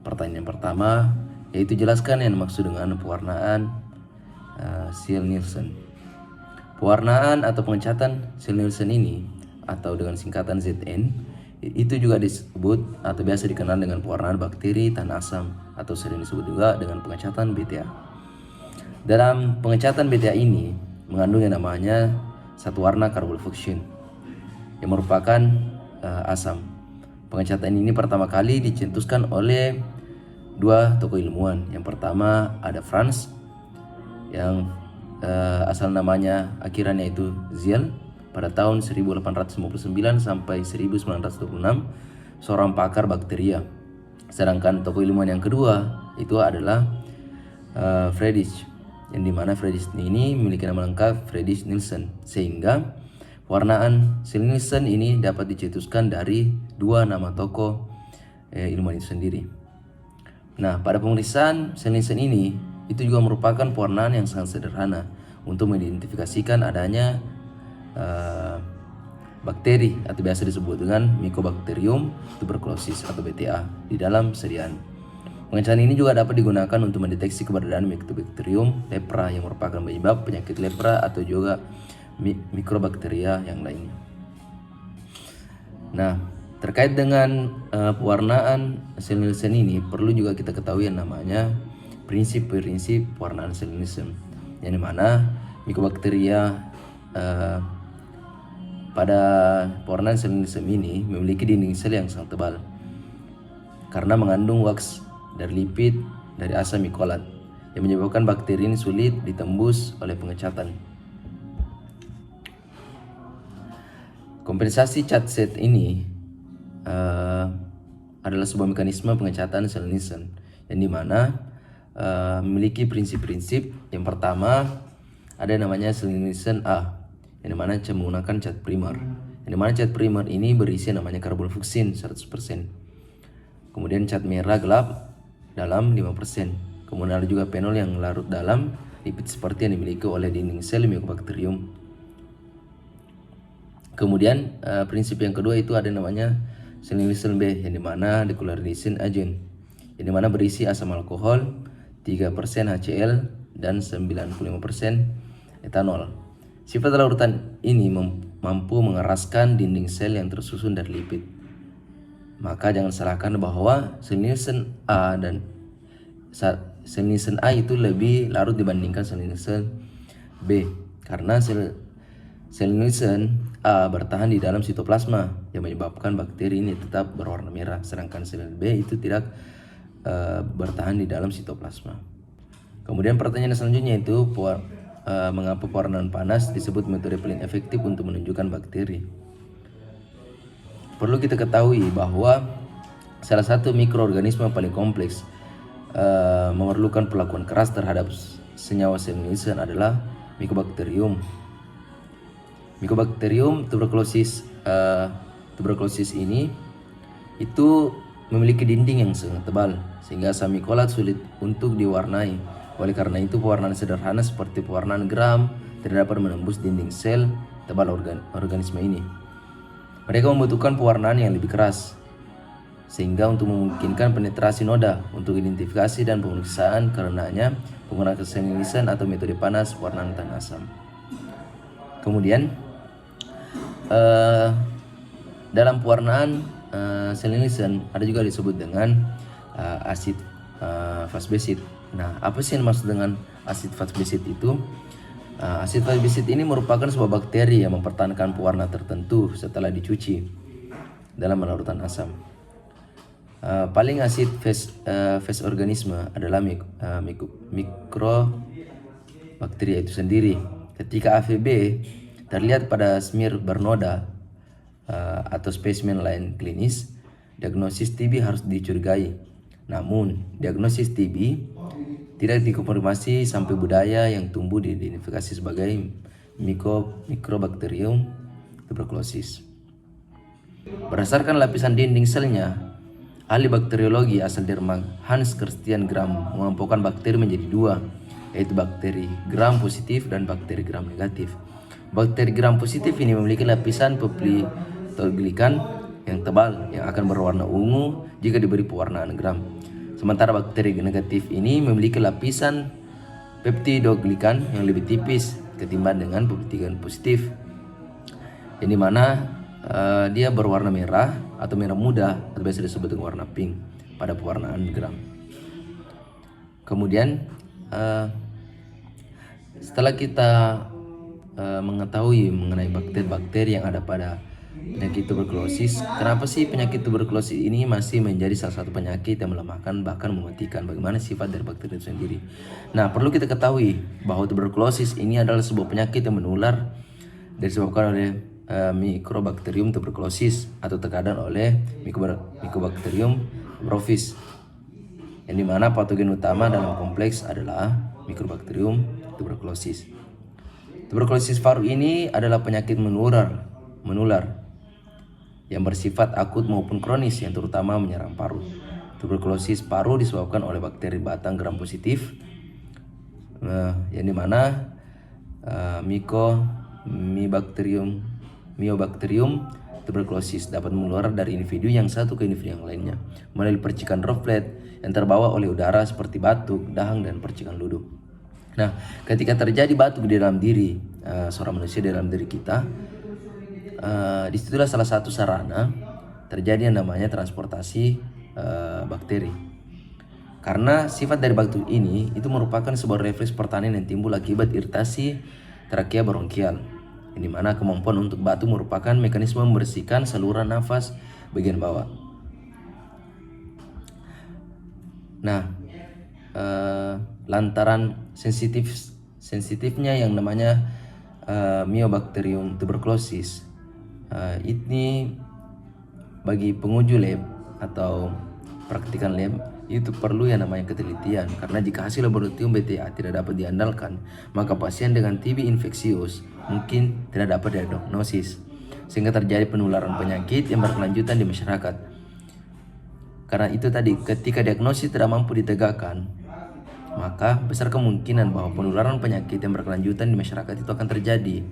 Pertanyaan pertama yaitu jelaskan yang dimaksud dengan pewarnaan Ziehl-Neelsen. Pewarnaan atau pengecatan Ziehl-Neelsen ini atau dengan singkatan ZN itu juga disebut atau biasa dikenal dengan pewarnaan bakteri tanah asam atau sering disebut juga dengan pengecatan BTA. Dalam pengecatan BTA ini mengandung yang namanya satu warna carbofluoxin yang merupakan asam. Pengecatan ini pertama kali dicetuskan oleh dua tokoh ilmuwan. Yang pertama ada Franz yang asal namanya akhirannya itu Ziehl pada tahun 1859 sampai 1926, seorang pakar bakteria. Sedangkan tokoh ilmuwan yang kedua itu adalah Friedrich, yang dimana Friedrich ini memiliki nama lengkap Friedrich Nielsen, sehingga pewarnaan Ziehl-Neelsen ini dapat dicetuskan dari dua nama tokoh ilmuwan itu sendiri. Nah, pada pemeriksaan Ziehl-Neelsen ini itu juga merupakan pewarnaan yang sangat sederhana untuk mengidentifikasikan adanya bakteri atau biasa disebut dengan Mycobacterium tuberculosis atau BTA di dalam sediaan. Pengecatan ini juga dapat digunakan untuk mendeteksi keberadaan Mycobacterium lepra yang merupakan penyebab penyakit lepra atau juga mikrobakteria yang lainnya. Nah, terkait dengan pewarnaan Ziehl-Neelsen ini perlu juga kita ketahui yang namanya prinsip-prinsip pewarnaan Ziehl-Neelsen, yang dimana mikrobakteria pada pewarnaan Ziehl-Neelsen ini memiliki dinding sel yang sangat tebal karena mengandung wax dari lipid dari asam mikolat yang menyebabkan bakteri ini sulit ditembus oleh pengecatan. Kompensasi ChAd-Z ini adalah sebuah mekanisme pengecatan Ziehl-Neelsen yang dimana memiliki prinsip-prinsip. Yang pertama ada namanya Ziehl-Neelsen A, yang dimana menggunakan ChAd primer. Yang dimana ChAd primer ini berisi namanya carbofluoxin 100%. Kemudian ChAd merah gelap dalam 5%. Kemudian ada juga fenol yang larut dalam lipid seperti yang dimiliki oleh dinding sel Mycobacterium. Kemudian prinsip yang kedua itu ada namanya Ziehl-Neelsen B, yang dimana decolorization agent, yang dimana berisi asam alkohol 3% HCl dan 95% etanol. Sifat larutan ini mampu mengeraskan dinding sel yang tersusun dari lipid. Maka jangan salahkan bahwa Ziehl-Neelsen A dan Ziehl-Neelsen A itu lebih larut dibandingkan Ziehl-Neelsen B, karena Ziehl-Neelsen A bertahan di dalam sitoplasma yang menyebabkan bakteri ini tetap berwarna merah, sedangkan Ziehl-Neelsen B itu tidak bertahan di dalam sitoplasma. Kemudian pertanyaan selanjutnya itu mengapa pewarnaan panas disebut metode paling efektif untuk menunjukkan bakteri? Perlu kita ketahui bahwa salah satu mikroorganisme paling kompleks memerlukan perlakuan keras terhadap senyawa Ziehl-Neelsen adalah Mycobacterium. Mycobacterium tuberculosis ini itu memiliki dinding yang sangat tebal sehingga asam mikolat sulit untuk diwarnai. Oleh karena itu pewarnaan sederhana seperti pewarnaan Gram tidak dapat menembus dinding sel tebal organisme ini. Mereka membutuhkan pewarnaan yang lebih keras sehingga untuk memungkinkan penetrasi noda untuk identifikasi dan pemeriksaan, karenanya penggunaan Ziehl-Neelsen atau metode panas pewarnaan tanah asam. Kemudian dalam pewarnaan Ziehl-Neelsen ada juga disebut dengan asid fasbesit. Nah, apa sih yang dimaksud dengan asid fasbesit itu? Asid fasbesit ini merupakan sebuah bakteri yang mempertahankan pewarna tertentu setelah dicuci dalam larutan asam. Paling asid fase organisme adalah mikrobakteria itu sendiri. Ketika AVB terlihat pada smear bernoda atau spesimen lain klinis, diagnosis TB harus dicurigai. Namun, diagnosis TB tidak dikonfirmasi sampai budaya yang tumbuh diidentifikasi sebagai Mycobacterium tuberculosis. Berdasarkan lapisan dinding selnya, ahli bakteriologi asal Denmark Hans Christian Gram mengelompokkan bakteri menjadi dua, yaitu bakteri Gram positif dan bakteri Gram negatif. Bakteri Gram positif ini memiliki lapisan peptidoglycan yang tebal yang akan berwarna ungu jika diberi pewarnaan Gram. Sementara bakteri negatif ini memiliki lapisan peptidoglikan yang lebih tipis ketimbang dengan peptidoglikan positif, yang dimana dia berwarna merah atau merah muda atau biasa disebut dengan warna pink pada pewarnaan gram. Kemudian setelah kita mengetahui mengenai bakteri-bakteri yang ada pada penyakit tuberkulosis, kenapa sih penyakit tuberkulosis ini masih menjadi salah satu penyakit yang melemahkan bahkan mematikan? Bagaimana sifat dari bakteri itu sendiri? Nah, perlu kita ketahui bahwa tuberkulosis ini adalah sebuah penyakit yang menular disebabkan oleh Mycobacterium tuberculosis atau terkadang oleh Mycobacterium bovis, yang dimana patogen utama dalam kompleks adalah Mycobacterium tuberculosis. Tuberkulosis paru ini adalah penyakit menular yang bersifat akut maupun kronis yang terutama menyerang paru. Tuberkulosis paru disebabkan oleh bakteri batang gram positif, yang dimana Mycobacterium tuberculosis dapat menular dari individu yang satu ke individu yang lainnya melalui percikan droplet yang terbawa oleh udara seperti batuk, dahang, dan percikan luduh. Nah, ketika terjadi batuk di dalam diri seorang manusia, di dalam diri kita, disitulah salah satu sarana terjadi yang namanya transportasi bakteri. Karena sifat dari bakteri ini itu merupakan sebuah refleks pertahanan yang timbul akibat iritasi trakea bronkial, yang dimana kemampuan untuk batuk merupakan mekanisme membersihkan saluran nafas bagian bawah. Nah, lantaran sensitifnya yang namanya Mycobacterium tuberculosis, ini bagi penguji lab atau praktikan lab itu perlu yang namanya ketelitian, karena jika hasil laboratorium BTA tidak dapat diandalkan, maka pasien dengan TB infeksius mungkin tidak dapat diagnosis, sehingga terjadi penularan penyakit yang berkelanjutan di masyarakat. Karena itu tadi, ketika diagnosis tidak mampu ditegakkan, maka besar kemungkinan bahwa penularan penyakit yang berkelanjutan di masyarakat itu akan terjadi,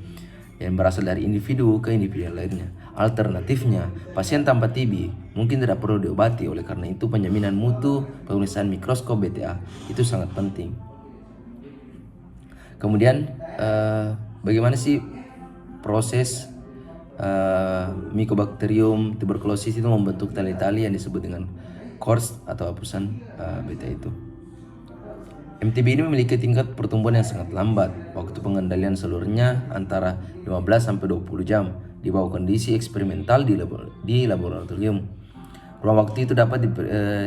yang berasal dari individu ke individu yang lainnya. Alternatifnya, pasien tanpa TB mungkin tidak perlu diobati. Oleh karena itu, penjaminan mutu pemeriksaan mikroskop BTA itu sangat penting. Kemudian, bagaimana sih proses Mycobacterium tuberculosis itu membentuk tali-tali yang disebut dengan cords atau hapusan BTA itu? MTB ini memiliki tingkat pertumbuhan yang sangat lambat. Waktu pengendalian seluruhnya antara 15-20 jam di bawah kondisi eksperimental di laboratorium. Ruang waktu itu dapat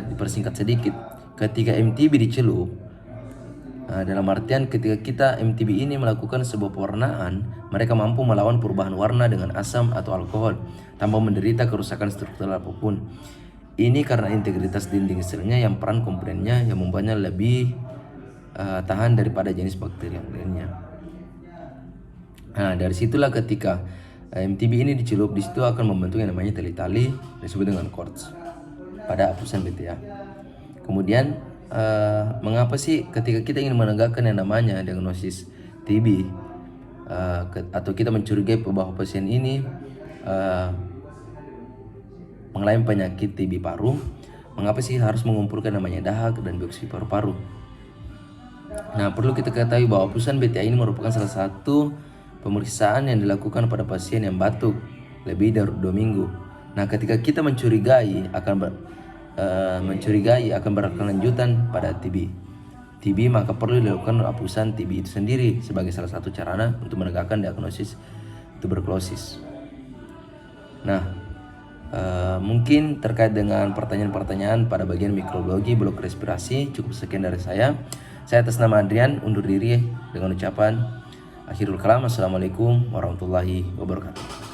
dipersingkat sedikit ketika MTB dicelup. Dalam artian ketika kita MTB ini melakukan sebuah pewarnaan, mereka mampu melawan perubahan warna dengan asam atau alkohol tanpa menderita kerusakan struktural apapun. Ini karena integritas dinding selnya yang peran komponennya yang membuatnya lebih tahan daripada jenis bakteri yang lainnya. Nah, dari situlah ketika MTB ini dicelup, di situ akan membentuk yang namanya tali-tali disebut dengan cords pada hapusan BTA. Kemudian mengapa sih ketika kita ingin menegakkan yang namanya diagnosis TB atau kita mencurigai bahwa pasien ini mengalami penyakit TB paru, mengapa sih harus mengumpulkan namanya dahak dan biopsi paru-paru? Nah, perlu kita ketahui bahwa hapusan BTA ini merupakan salah satu pemeriksaan yang dilakukan pada pasien yang batuk lebih dari 2 minggu. Nah, ketika kita mencurigai akan berkelanjutan pada TB, maka perlu dilakukan hapusan TB itu sendiri sebagai salah satu carana untuk menegakkan diagnosis tuberkulosis. Nah, mungkin terkait dengan pertanyaan-pertanyaan pada bagian mikrobiologi blok respirasi cukup sekian dari saya. Saya atas nama Adrian undur diri dengan ucapan akhirul kalam. Assalamualaikum warahmatullahi wabarakatuh.